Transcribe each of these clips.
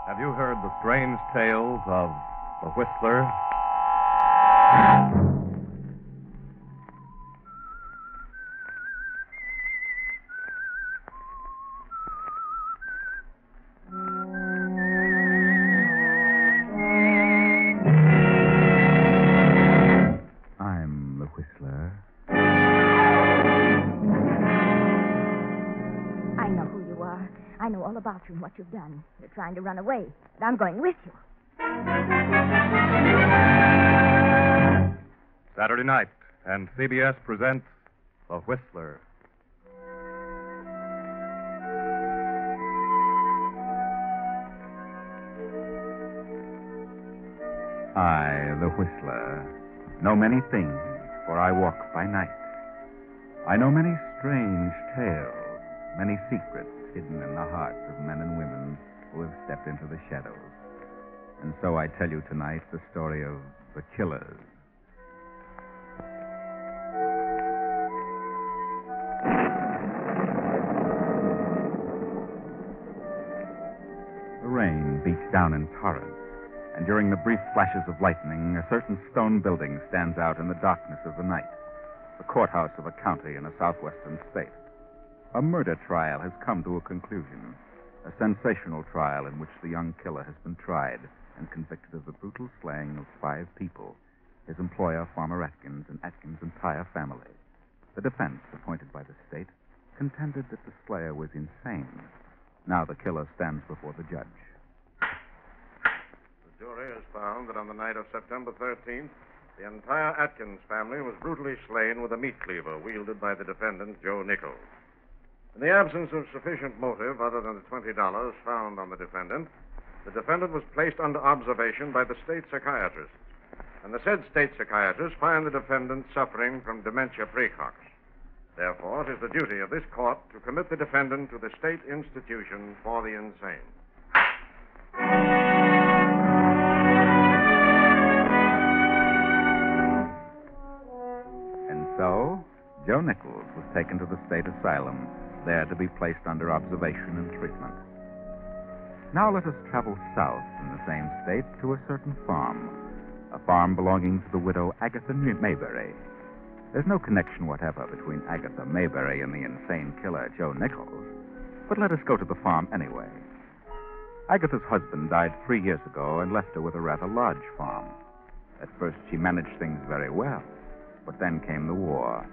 Have you heard the strange tales of the Whistler? I'm the Whistler. I know who you are. I know all about you and what you've done. You're trying to run away, but I'm going with you. Saturday night, and CBS presents The Whistler. I, the Whistler, know many things, for I walk by night. I know many strange tales, many secrets hidden in the hearts of men and women who have stepped into the shadows. And so I tell you tonight the story of the killers. The rain beats down in torrents, and during the brief flashes of lightning, a certain stone building stands out in the darkness of the night, the courthouse of a county in a southwestern state. A murder trial has come to a conclusion, a sensational trial in which the young killer has been tried and convicted of the brutal slaying of 5 people, his employer, Farmer Atkins, and Atkins' entire family. The defense, appointed by the state, contended that the slayer was insane. Now the killer stands before the judge. The jury has found that on the night of September 13th, the entire Atkins family was brutally slain with a meat cleaver wielded by the defendant, Joe Nichols. In the absence of sufficient motive other than the $20 found on the defendant was placed under observation by the state psychiatrist. And the said state psychiatrist find the defendant suffering from dementia praecox. Therefore, it is the duty of this court to commit the defendant to the state institution for the insane. And so, Joe Nichols was taken to the state asylum, there to be placed under observation and treatment. Now let us travel south in the same state to a certain farm, a farm belonging to the widow Agatha Mayberry. There's no connection whatever between Agatha Mayberry and the insane killer Joe Nichols, but let us go to the farm anyway. Agatha's husband died 3 years ago and left her with a rather large farm. At first she managed things very well, but then came the war,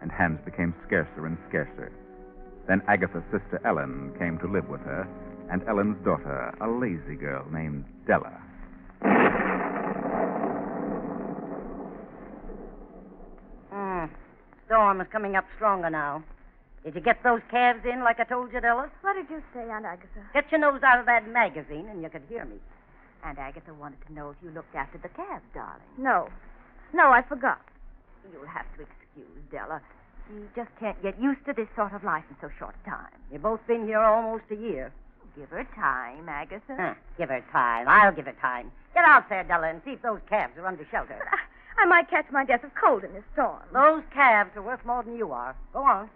and hands became scarcer and scarcer. Then Agatha's sister Ellen came to live with her, and Ellen's daughter, a lazy girl named Della. Storm is coming up stronger now. Did you get those calves in like I told you, Della? What did you say, Aunt Agatha? Get your nose out of that magazine and you could hear me. Aunt Agatha wanted to know if you looked after the calves, darling. No, I forgot. You'll have to excuse Della. She just can't get used to this sort of life in so short a time. You've both been here almost a year. Give her time, Agatha. Give her time. I'll give her time. Get out there, Della, and see if those calves are under shelter. But I might catch my death of cold in this storm. Those calves are worth more than you are. Go on.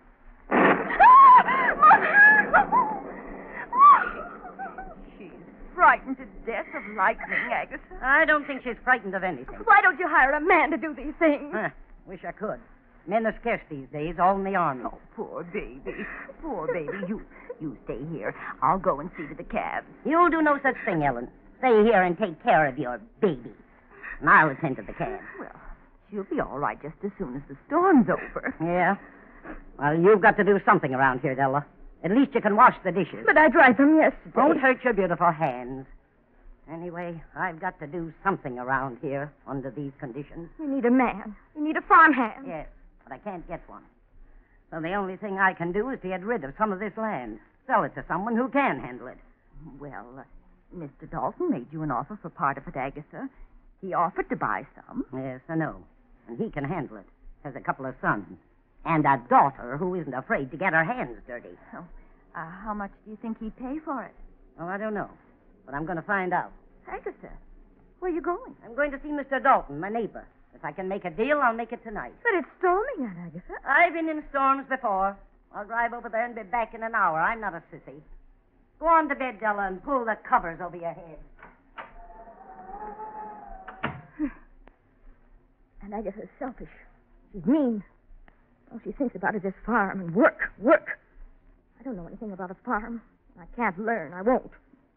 She's frightened to death of lightning, Agatha. I don't think she's frightened of anything. Why don't you hire a man to do these things? Wish I could. Men are scarce these days, all in the army. Oh, poor baby. Poor baby. You stay here. I'll go and see to the calves. You'll do no such thing, Ellen. Stay here and take care of your baby. And I'll attend to the calves. Well, she'll be all right just as soon as the storm's over. Yeah? Well, you've got to do something around here, Della. At least you can wash the dishes. But I dried them yesterday. Don't hurt your beautiful hands. Anyway, I've got to do something around here under these conditions. You need a man. You need a farmhand. Yes, but I can't get one. So the only thing I can do is to get rid of some of this land. Sell it to someone who can handle it. Well, Mr. Dalton made you an offer for part of it, Agatha. He offered to buy some. Yes, I know. And he can handle it. Has a couple of sons. And a daughter who isn't afraid to get her hands dirty. Oh, how much do you think he'd pay for it? Oh, I don't know. But I'm going to find out. Agatha, where are you going? I'm going to see Mr. Dalton, my neighbor. If I can make a deal, I'll make it tonight. But it's storming, Aunt Agatha. I've been in storms before. I'll drive over there and be back in an hour. I'm not a sissy. Go on to bed, Della, and pull the covers over your head. And Agatha's selfish. She's mean. All she thinks about is this farm and work. I don't know anything about a farm. I can't learn. I won't.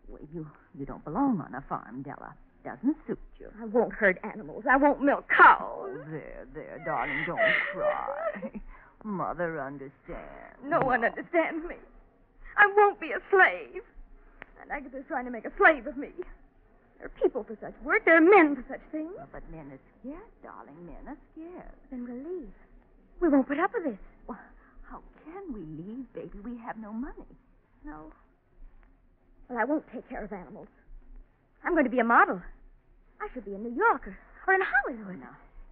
Well, you don't belong on a farm, Della. Doesn't suit you. I won't hurt animals. I won't milk cows. There, darling, don't cry. Mother understands. No one understands me. I won't be a slave. And Agatha's trying to make a slave of me. There are people for such work. There are men for such things. Well, but men are scared, darling. Men are scared. Then we'll leave. We won't put up with this. Well, how can we leave, baby? We have no money. No. Well, I won't take care of animals. I'm going to be a model. I should be in New York or in Hollywood.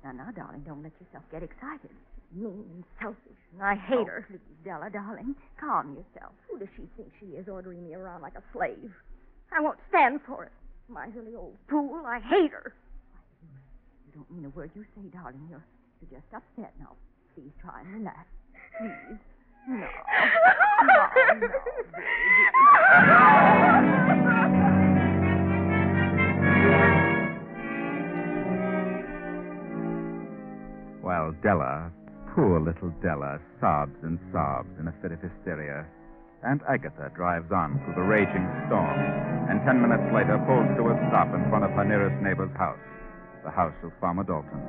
Now, darling, don't let yourself get excited. Mean and selfish, and I hate her. Please, Della, darling, calm yourself. Who does she think she is, ordering me around like a slave? I won't stand for it. Miserly old fool. I hate her. You don't mean a word you say, darling. You're just upset now. Please try and relax. Please. No, baby. While Della, poor little Della, sobs and sobs in a fit of hysteria, and Agatha drives on through the raging storm, and 10 minutes later pulls to a stop in front of her nearest neighbor's house, the house of Farmer Dalton.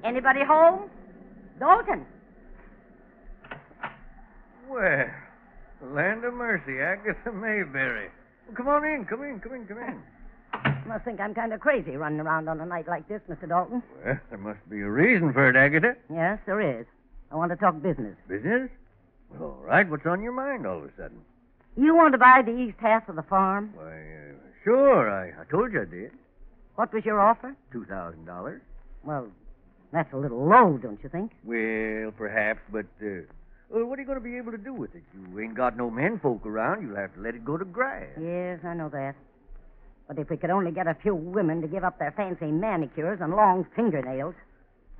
Anybody home? Dalton. Well, land of mercy, Agatha Mayberry. Well, come on in, come in. You must think I'm kind of crazy running around on a night like this, Mr. Dalton. Well, there must be a reason for it, Agatha. Yes, there is. I want to talk business. Business? Well, all right, what's on your mind all of a sudden? You want to buy the east half of the farm? Why, sure, I told you I did. What was your offer? $2,000. Well, that's a little low, don't you think? Well, perhaps, but, well, what are you going to be able to do with it? You ain't got no menfolk around. You'll have to let it go to grass. Yes, I know that. But if we could only get a few women to give up their fancy manicures and long fingernails,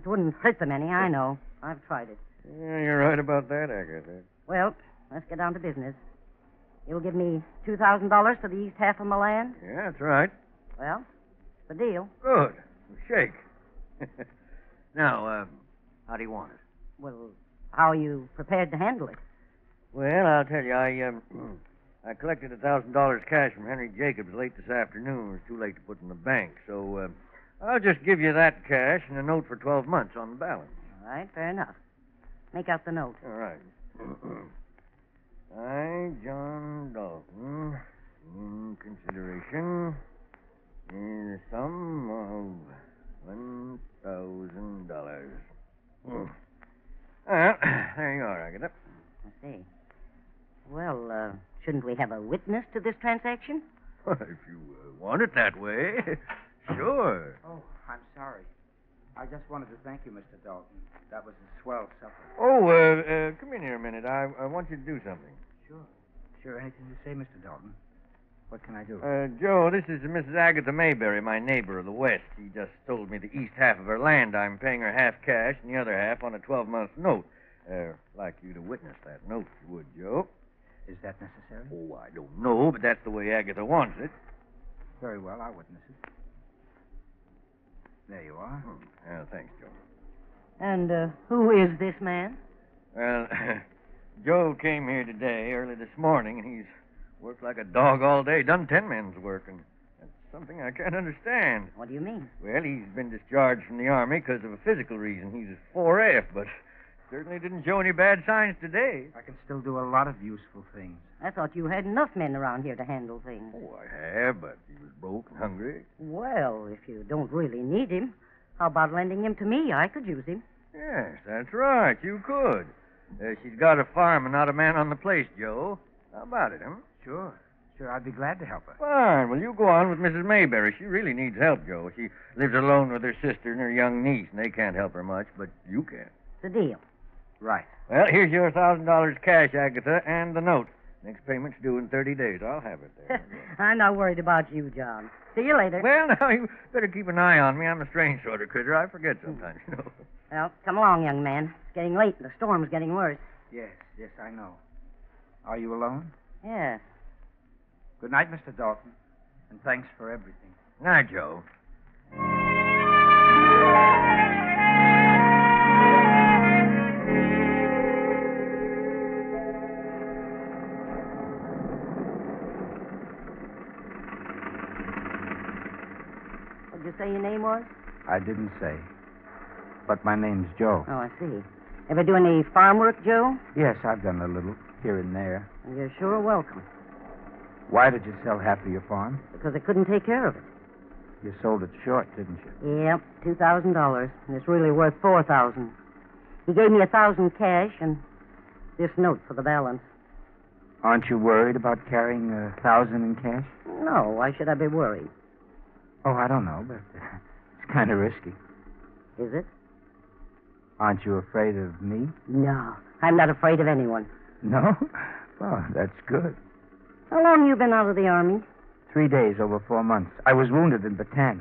it wouldn't hurt them any, I know. I've tried it. Yeah, you're right about that, Agatha. Well, let's get down to business. You'll give me $2,000 for the east half of my land? Yeah, that's right. Well, the deal. Good. Shake. Now, how do you want it? Well, how are you prepared to handle it? Well, I'll tell you, I collected $1,000 cash from Henry Jacobs late this afternoon. It was too late to put in the bank, so I'll just give you that cash and a note for 12 months on the balance. All right, fair enough. Make out the note. All right. I, John Dalton, in consideration, in the sum of $1,000. Well, there you are, Agatha. I see. Well, shouldn't we have a witness to this transaction? Well, if you want it that way, sure. Oh, I'm sorry. I just wanted to thank you, Mr. Dalton. That was a swell supper. Oh, come in here a minute. I want you to do something. Sure, anything to say, Mr. Dalton? What can I do? Joe, this is Mrs. Agatha Mayberry, my neighbor of the West. She just sold me the east half of her land. I'm paying her half cash and the other half on a 12-month note. Like you to witness that note, if you would, Joe. Is that necessary? Oh, I don't know, but that's the way Agatha wants it. Very well, I'll witness it. There you are. Thanks, Joe. And who is this man? Well, Joe came here today, early this morning, and he's worked like a dog all day, done 10 men's work, and that's something I can't understand. What do you mean? Well, he's been discharged from the Army because of a physical reason. He's a 4F, but certainly didn't show any bad signs today. I can still do a lot of useful things. I thought you had enough men around here to handle things. Oh, I have, but he was broke and hungry. Well, if you don't really need him, how about lending him to me? I could use him. Yes, that's right. You could. She's got a farm and not a man on the place, Joe. How about it, huh? Sure, I'd be glad to help her. Fine. Well, you go on with Mrs. Mayberry. She really needs help, Joe. She lives alone with her sister and her young niece, and they can't help her much, but you can. It's a deal. Right. Well, here's your $1,000 cash, Agatha, and the note. Next payment's due in 30 days. I'll have it there. I'm not worried about you, John. See you later. Well, now, you better keep an eye on me. I'm a strange sort of critter. I forget sometimes, you know. Well, come along, young man. It's getting late and the storm's getting worse. Yes, I know. Are you alone? Yes. Good night, Mr. Dalton. And thanks for everything. Now, Joe. What'd you say your name was? I didn't say. But my name's Joe. Oh, I see. Ever do any farm work, Joe? Yes, I've done a little here and there. You're sure welcome. Why did you sell half of your farm? Because I couldn't take care of it. You sold it short, didn't you? Yep, $2,000. And it's really worth $4,000. He gave me $1,000 cash and this note for the balance. Aren't you worried about carrying $1,000 in cash? No, why should I be worried? Oh, I don't know, but it's kind of risky. Is it? Aren't you afraid of me? No, I'm not afraid of anyone. No? Well, that's good. How long you been out of the Army? 3 days over 4 months. I was wounded in Bataan.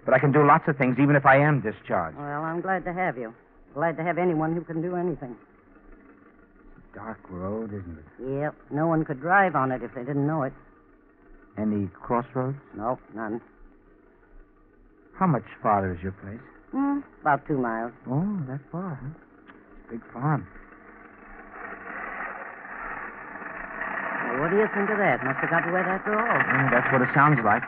But I can do lots of things, even if I am discharged. Well, I'm glad to have you. Glad to have anyone who can do anything. It's a dark road, isn't it? Yep, no one could drive on it if they didn't know it. Any crossroads? Nope, none. How much farther is your place? About 2 miles. Oh, that far, huh? It's a big farm. Well, what do you think of that? Must have got wet after all. Yeah, that's what it sounds like.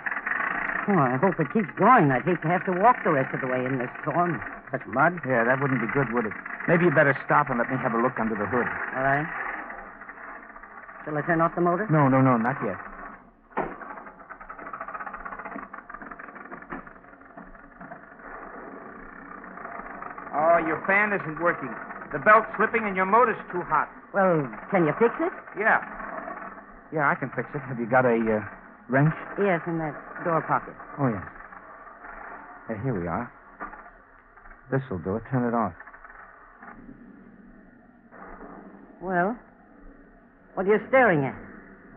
Oh, I hope it keeps going. I'd hate to have to walk the rest of the way in this storm. Such mud. Yeah, that wouldn't be good, would it? Maybe you better stop and let me have a look under the hood. All right. Shall I turn off the motor? No, not yet. Oh, your fan isn't working. The belt's slipping and your motor's too hot. Well, can you fix it? Yeah. Yeah, I can fix it. Have you got a wrench? Yes, in that door pocket. Oh, yes. Here we are. This'll do it. Turn it off. Well, what are you staring at?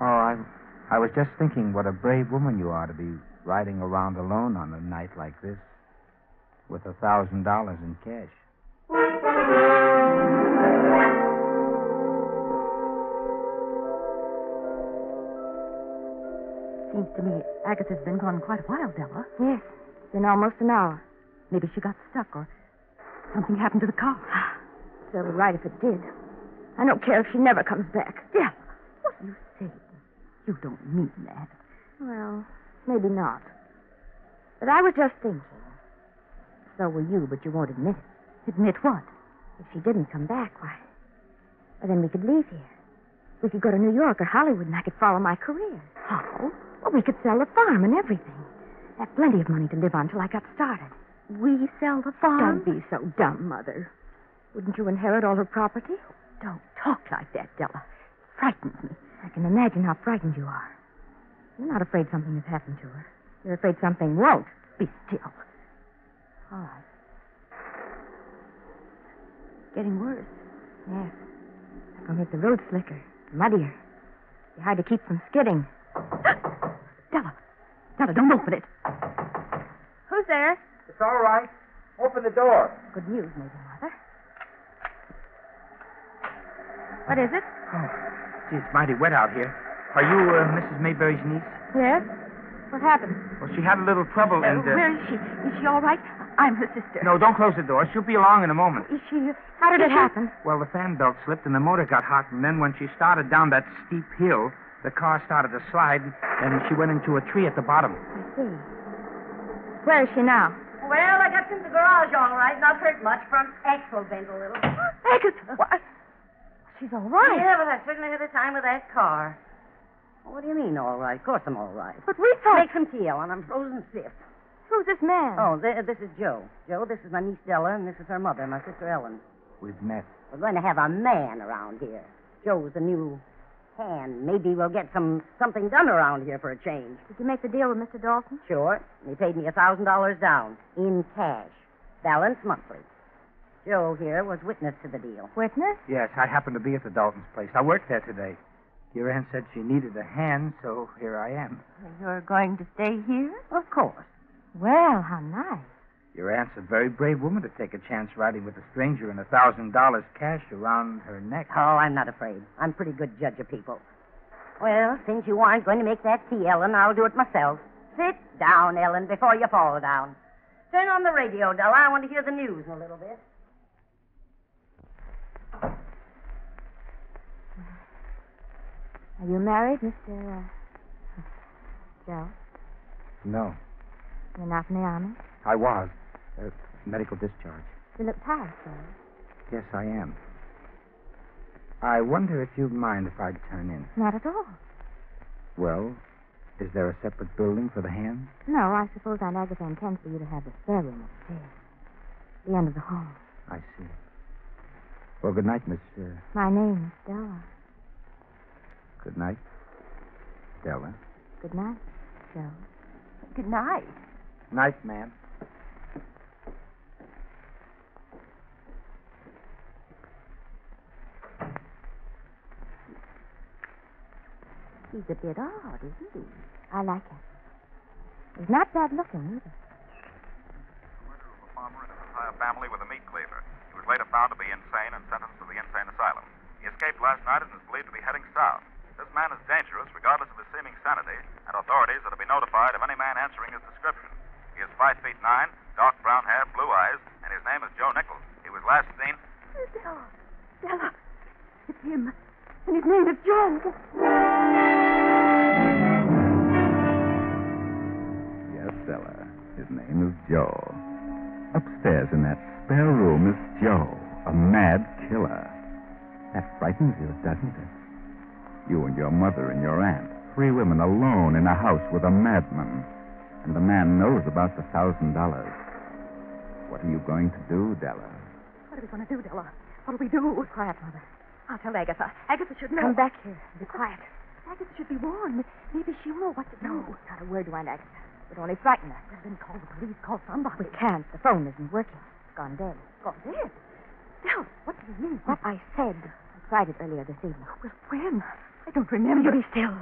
Oh, I was just thinking what a brave woman you are to be riding around alone on a night like this with $1,000 in cash. Seems to me Agatha's been gone quite a while, Della. Yes, it's been almost an hour. Maybe she got stuck or something happened to the car. They'll be right if it did. I don't care if she never comes back. Della, what are you saying? You don't mean that. Well, maybe not. But I was just thinking. So were you, but you won't admit it. Admit what? If she didn't come back, why, well, then we could leave here. We could go to New York or Hollywood, and I could follow my career. How? Well, we could sell the farm and everything. Have plenty of money to live on till I got started. We sell the farm? Don't be so dumb, Mother. Wouldn't you inherit all her property? Don't talk like that, Della. Frightens me. I can imagine how frightened you are. You're not afraid something has happened to her. You're afraid something won't. Be still. All right. It's getting worse. Yes. That'll make the road slicker, muddier. Be hard to keep from skidding. Della, don't open it. Who's there? It's all right. Open the door. Good news, maybe, Mother. What is it? Oh, gee, it's mighty wet out here. Are you Mrs. Mayberry's niece? Yes? What happened? Well, she had a little trouble and... Where is she? Is she all right? I'm her sister. No, don't close the door. She'll be along in a moment. Is she... How did it happen? Well, the fan belt slipped and the motor got hot, and then when she started down that steep hill, the car started to slide, and she went into a tree at the bottom. I see. Where is she now? Well, I got in the garage all right. Not hurt much. Front axle bent a little. Agatha! What? She's all right. Yeah, but I certainly had a time with that car. Well, what do you mean, all right? Of course I'm all right. But we thought... Make some tea, Ellen. I'm frozen stiff. Who's this man? Oh, this is Joe. Joe, this is my niece Della, and this is her mother, my sister Ellen. We've met. We're going to have a man around here. Joe's the new hand. Maybe we'll get something done around here for a change. Did you make the deal with Mr. Dalton? Sure. He paid me $1,000 down in cash. Balance monthly. Joe here was witness to the deal. Witness? Yes, I happened to be at the Dalton's place. I worked there today. Your aunt said she needed a hand, so here I am. You're going to stay here? Of course. Well, how nice. Your aunt's a very brave woman to take a chance riding with a stranger and $1,000 cash around her neck. Oh, I'm not afraid. I'm a pretty good judge of people. Well, since you aren't going to make that tea, Ellen, I'll do it myself. Sit down, Ellen, before you fall down. Turn on the radio, Della. I want to hear the news in a little bit. Are you married, Mr. Joe? No, You're not in the army? I was. Medical discharge. You look tired, sir. Yes, I am. I wonder if you'd mind if I'd turn in. Not at all. Well, is there a separate building for the hands? No, I suppose Aunt Agatha intends for you to have the spare room upstairs. The end of the hall. I see. Well, good night, Miss... My name is Della. Good night, Della. Good night, Joe. Good night. Night, ma'am. He's a bit odd, isn't he? I like him. He's not bad looking either. Murder of a farmer and his entire family with a meat cleaver. He was later found to be insane and sentenced to the insane asylum. He escaped last night and is believed to be heading south. This man is dangerous, regardless of his seeming sanity, and authorities are to be notified of any man answering his description. He is 5 feet 9, dark brown hair, blue eyes, and his name is Joe Nichols. He was last seen... Della. Della. It's him. And his name is Joe. Yes, Della. His name is Joe. Upstairs in that spare room is Joe, a mad killer. That frightens you, doesn't it? You and your mother and your aunt, 3 women alone in a house with a madman. And the man knows about the $1,000. What are you going to do, Della? What are we going to do, Della? What'll we do? Quiet, Mother. I'll tell Agatha. Agatha should know. Come back here. Be quiet. Agatha should be warned. Maybe she'll know what to do. No, not a word to Aunt Agatha. It would only frighten her. Well, then call the police. Call somebody. We can't. The phone isn't working. It's gone dead. Gone dead. Della, what do you mean? What I said. I tried it earlier this evening. Well, when? I don't remember. You be still.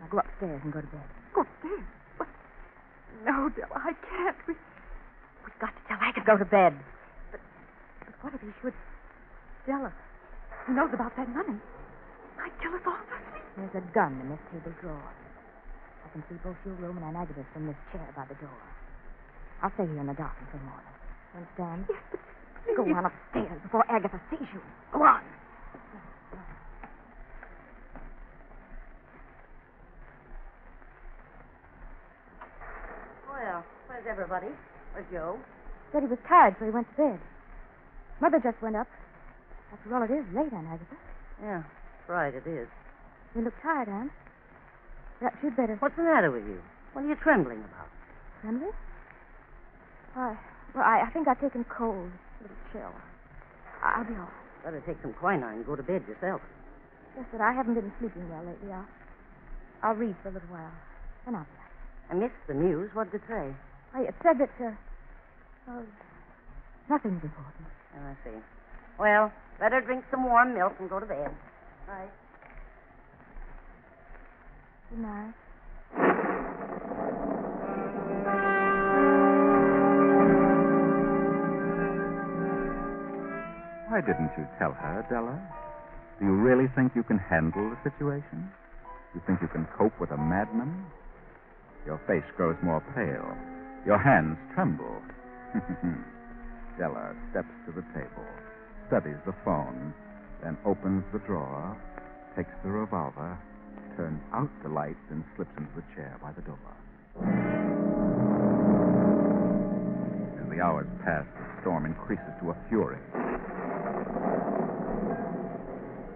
Now go upstairs and go to bed. Go upstairs. What? No, Della, I can't. We've got to tell Agatha. Go to bed. But what if he should... Della, he knows about that money. Might kill us all for sleep. There's a gun in this table drawer. I can see both your room and Aunt Agatha's from this chair by the door. I'll stay here in the dark until morning. Understand? Yes, but... Go on upstairs before Agatha sees you. Go on. Well, where's everybody? Where's Joe? Said he was tired, so he went to bed. Mother just went up. After all, it is late, Aunt Agatha. Yeah, right, it is. You look tired, Aunt. Perhaps you'd better... What's the matter with you? What are you trembling about? Trembling? Why, well, I think I've taken cold. A little chill. I'll be all right. Better take some quinine and go to bed yourself. Just that I haven't been sleeping well lately. I'll read for a little while. Then I'll be back. I missed the news. What did it say? Why, it said that, well, nothing's important. Oh, I see. Well, better drink some warm milk and go to bed. Right. Good night. Why didn't you tell her, Della? Do you really think you can handle the situation? You think you can cope with a madman? Your face grows more pale. Your hands tremble. Della steps to the table, studies the phone, then opens the drawer, takes the revolver, turns out the light, and slips into the chair by the door. As the hours pass, the storm increases to a fury.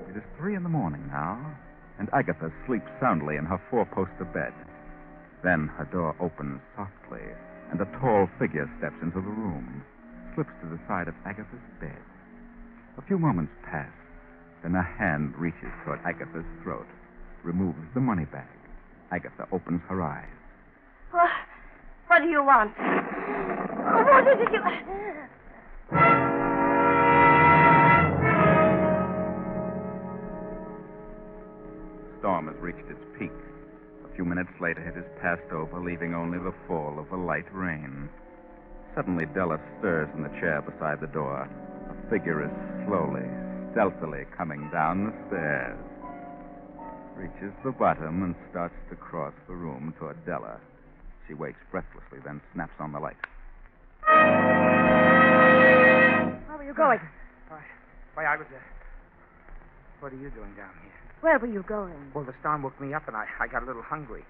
It is 3 a.m. now, and Agatha sleeps soundly in her 4-poster bed. Then her door opens softly, and a tall figure steps into the room, slips to the side of Agatha's bed. A few moments pass, then a hand reaches toward Agatha's throat, removes the money bag. Agatha opens her eyes. What do you want? What is it you... its peak. A few minutes later, it has passed over, leaving only the fall of a light rain. Suddenly, Della stirs in the chair beside the door. A figure is slowly, stealthily coming down the stairs. Reaches the bottom and starts to cross the room toward Della. She waits breathlessly, then snaps on the light. Where were you going? Why, I was, What are you doing down here? Where were you going? Well, the storm woke me up, and I got a little hungry.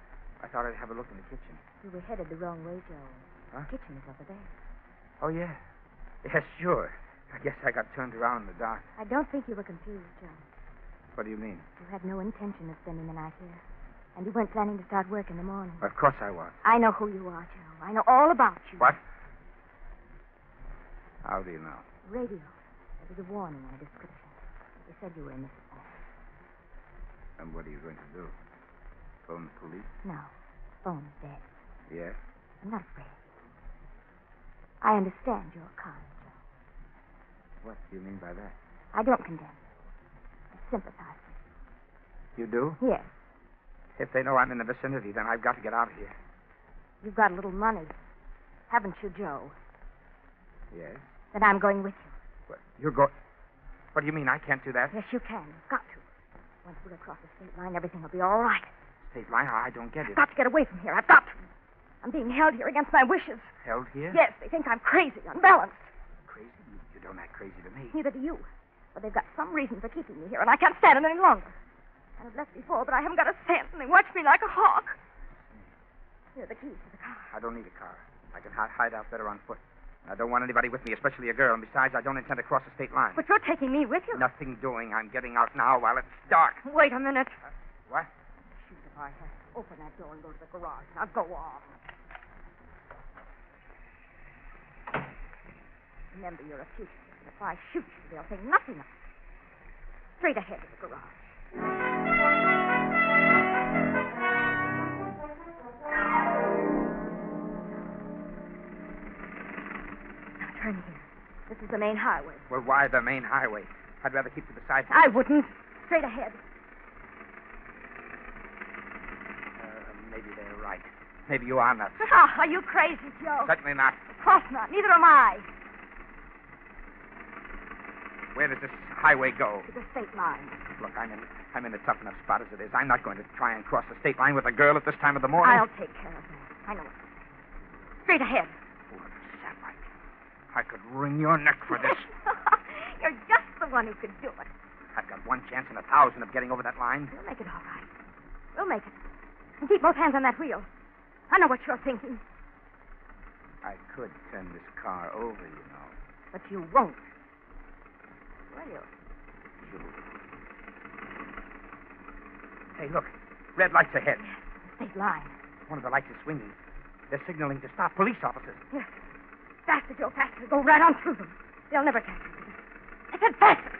I thought I'd have a look in the kitchen. You were headed the wrong way, Joe. Huh? The kitchen is over there. Oh, yeah. Yes, sure. I guess I got turned around in the dark. I don't think you were confused, Joe. What do you mean? You had no intention of spending the night here. And you weren't planning to start work in the morning. Of course I was. I know who you are, Joe. I know all about you. What? How do you know? Radio. There was a warning on a description. They said you were in Mississippi. And what are you going to do? Phone the police? No. Phone is dead. Yes? I'm not afraid of you. I understand you're kind, Joe. What do you mean by that? I don't condemn you. I sympathize with You do? you. Yes. If they know I'm in the vicinity, then I've got to get out of here. You've got a little money. Haven't you, Joe? Yes? Then I'm going with you. What? You're going... What do you mean? I can't do that? Yes, you can. You've got to. Once we're across the state line, everything will be all right. State line? I don't get it. I've got to get away from here. I've got to. I'm being held here against my wishes. Held here? Yes, they think I'm crazy, unbalanced. Crazy? You don't act crazy to me. Neither do you. But they've got some reason for keeping me here, and I can't stand it any longer. I've left before, but I haven't got a cent, and they watch me like a hawk. Here are the keys to the car. I don't need a car. I can hide out better on foot. I don't want anybody with me, especially a girl. And besides, I don't intend to cross the state line. But you're taking me with you. Nothing doing. I'm getting out now while it's dark. Wait a minute. What? Shoot if I have to open that door and go to the garage. Now go on. Remember, you're a fugitive. If I shoot you, they'll think nothing of it. Straight ahead to the garage. Now turn here. This is the main highway. Well, why the main highway? I'd rather keep to the side. I wouldn't. Straight ahead. Maybe they're right. Maybe you are nuts. Ah, are you crazy, Joe? Certainly not. Of course not. Neither am I. Where does this highway go? To the state line. Look, I'm in a tough enough spot as it is. I'm not going to try and cross the state line with a girl at this time of the morning. I'll take care of that. I know it. Straight ahead. What a sap. I could wring your neck for this. You're just the one who could do it. I've got one chance in 1,000 of getting over that line. We'll make it all right. We'll make it. And keep both hands on that wheel. I know what you're thinking. I could turn this car over, you know. But you won't. Will you? Hey, look. Red lights ahead. State line. One of the lights is swinging. They're signaling to stop police officers. Yes. Faster, Joe, faster. Go right on through them. They'll never catch us. I said faster.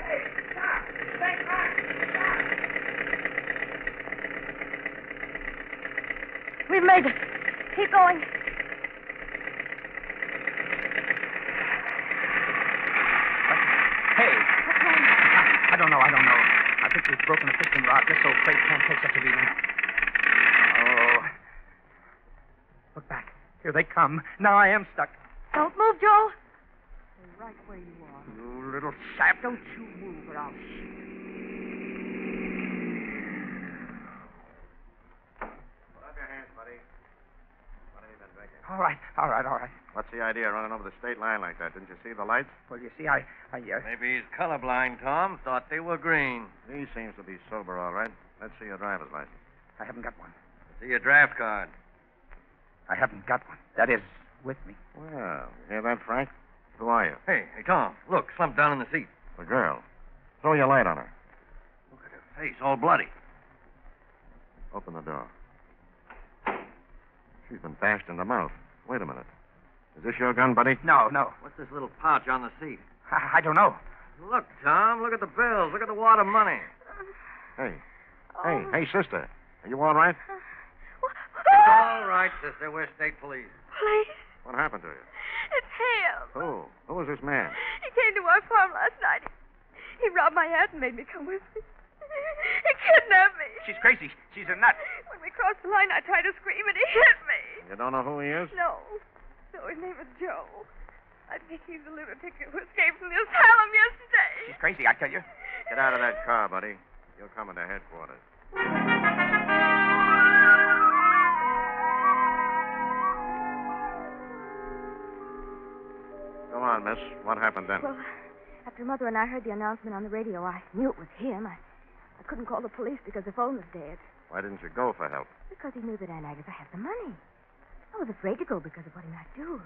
Hey, stop! State line! Stop! We've made it. Keep going. Hey! I don't know. I think we've broken a piston rod. This old crate can't take such a beating. Oh. Look back. Here they come. Now I am stuck. Don't move, Joe. Stay right where you are. You little sap. Don't you move or I'll shoot. Put up your hands, buddy. What have you been drinking? All right. What's the idea of running over the state line like that? Didn't you see the lights? Well, you see, I Maybe he's colorblind, Tom. Thought they were green. He seems to be sober, all right. Let's see your driver's license. haven't got one. See your draft card. I haven't got one. That is, with me. Well, you hear that, Frank? Who are you? Hey, Tom, look, slumped down in the seat. The girl. Throw your light on her. Look at her face, all bloody. Open the door. She's been bashed in the mouth. Wait a minute. Is this your gun, buddy? No. What's this little pouch on the seat? I don't know. Look, Tom, look at the bills. Look at the wad of money. Hey, sister. Are you all right? It's all right, sister. We're state police. Police? What happened to you? It's him. Who? Who was this man? He came to our farm last night. He robbed my aunt and made me come with him. He kidnapped me. She's crazy. She's a nut. When we crossed the line, I tried to scream, and he hit me. You don't know who he is? No. No, his name is Joe. I think he's the lunatic who escaped from the asylum yesterday. She's crazy, I tell you. Get out of that car, buddy. You'll come into headquarters. Go on, miss. What happened then? Well, after Mother and I heard the announcement on the radio, I knew it was him. I couldn't call the police because the phone was dead. Why didn't you go for help? Because he knew that Aunt Agatha had the money. I was afraid to go because of what he might do.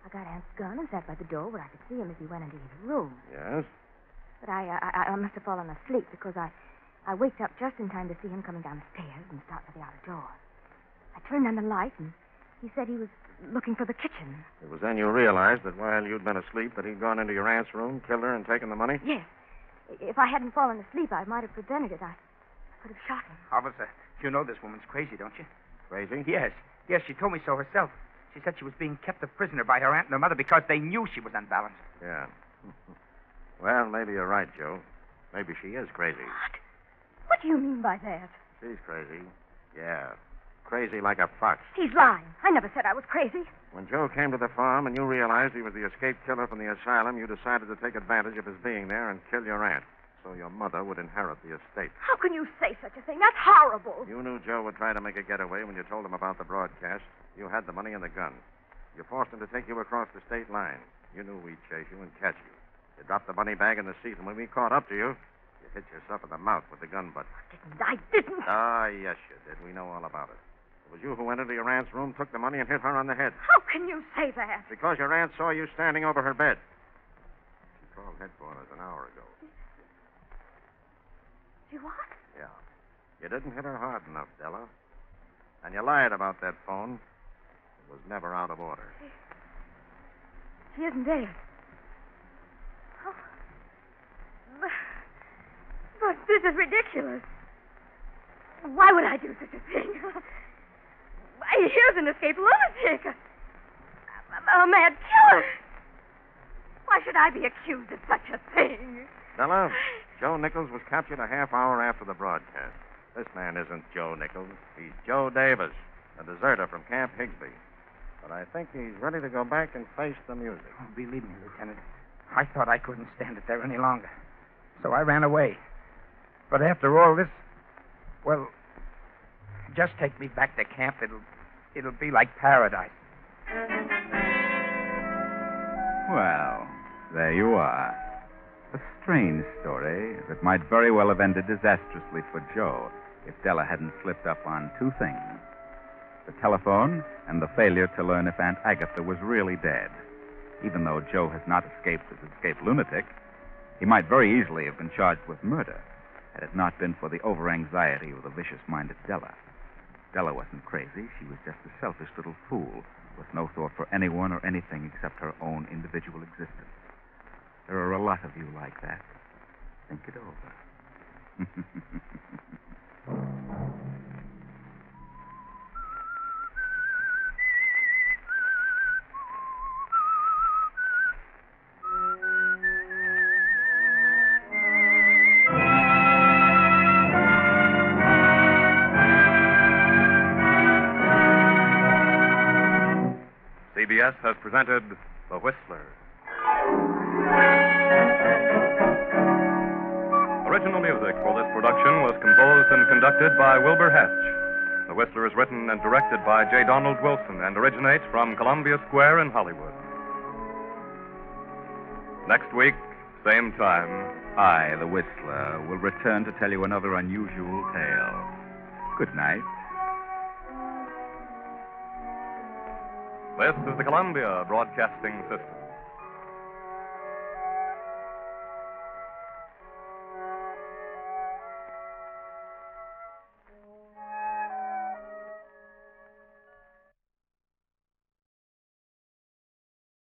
I got Aunt's gun and sat by the door where I could see him as he went into his room. Yes? But I must have fallen asleep because I waked up just in time to see him coming down the stairs and start for the outer door. I turned on the light, and he said he was looking for the kitchen. It was then you realized that while you'd been asleep that he'd gone into your aunt's room, killed her, and taken the money? Yes. If I hadn't fallen asleep, I might have prevented it. I could have shot him. Officer, you know this woman's crazy, don't you? Crazy? Yes. Yes, she told me so herself. She said she was being kept a prisoner by her aunt and her mother because they knew she was unbalanced. Yeah. Well, maybe you're right, Joe. Maybe she is crazy. What? What do you mean by that? She's crazy. Yeah. Crazy like a fox. He's lying. I never said I was crazy. When Joe came to the farm and you realized he was the escaped killer from the asylum, you decided to take advantage of his being there and kill your aunt so your mother would inherit the estate. How can you say such a thing? That's horrible. You knew Joe would try to make a getaway when you told him about the broadcast. You had the money and the gun. You forced him to take you across the state line. You knew we'd chase you and catch you. You dropped the money bag in the seat, and when we caught up to you, you hit yourself in the mouth with the gun butt. I didn't. Ah, yes, you did. We know all about it. It was you who went into your aunt's room, took the money, and hit her on the head. How can you say that? Because your aunt saw you standing over her bed. She called headquarters an hour ago. She what? Yeah. You didn't hit her hard enough, Della. And you lied about that phone. It was never out of order. She isn't dead. Oh. But this is ridiculous. Why would I do such a thing? Here's an escaped lunatic. A mad killer. Why should I be accused of such a thing? Della, Joe Nichols was captured a half hour after the broadcast. This man isn't Joe Nichols. He's Joe Davis, a deserter from Camp Higsby. But I think he's ready to go back and face the music. Oh, believe me, Lieutenant, I thought I couldn't stand it there any longer. So I ran away. But after all this, well, just take me back to camp. It'll be like paradise. Well, there you are. A strange story that might very well have ended disastrously for Joe if Della hadn't slipped up on two things: the telephone and the failure to learn if Aunt Agatha was really dead. Even though Joe has not escaped as an escaped lunatic, he might very easily have been charged with murder had it not been for the over-anxiety of the vicious-minded Della. Della wasn't crazy. She was just a selfish little fool with no thought for anyone or anything except her own individual existence. There are a lot of you like that. Think it over. CBS has presented The Whistler. Original music for this production was composed and conducted by Wilbur Hatch. The Whistler is written and directed by J. Donald Wilson and originates from Columbia Square in Hollywood. Next week, same time. I, the Whistler, will return to tell you another unusual tale. Good night. This is the Columbia Broadcasting System.